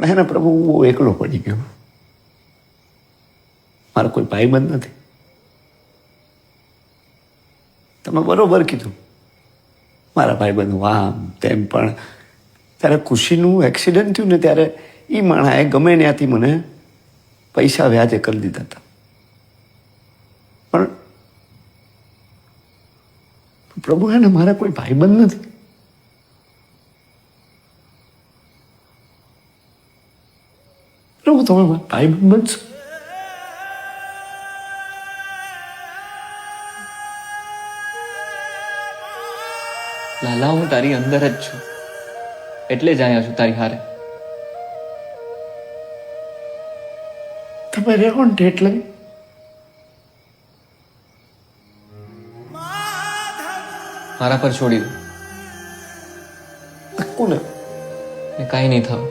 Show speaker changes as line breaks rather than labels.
પણ એને પ્રભુ હું બહુ એકલો પડી ગયો. મારો કોઈ ભાઈબંધ નથી. તમે બરોબર કીધું, મારા ભાઈબંધ આમ તેમ, પણ ત્યારે ખુશીનું એક્સિડન્ટ થયું ને ત્યારે એ માણાએ ગમે ત્યાંથી મને પૈસા વ્યાજે કરી દીધા હતા. પણ પ્રભુ એને મારા કોઈ ભાઈબંધ નથી. પ્રભુ તમે મારા ભાઈબંધ બનશો.
લાલા, હું તારી અંદર જ છું, એટલે જ અહીંયા છું તારી હારે.
તમે રહો ને એટલે
મારા પર છોડી દો,
કોને
ને કાંઈ નહીં થયું.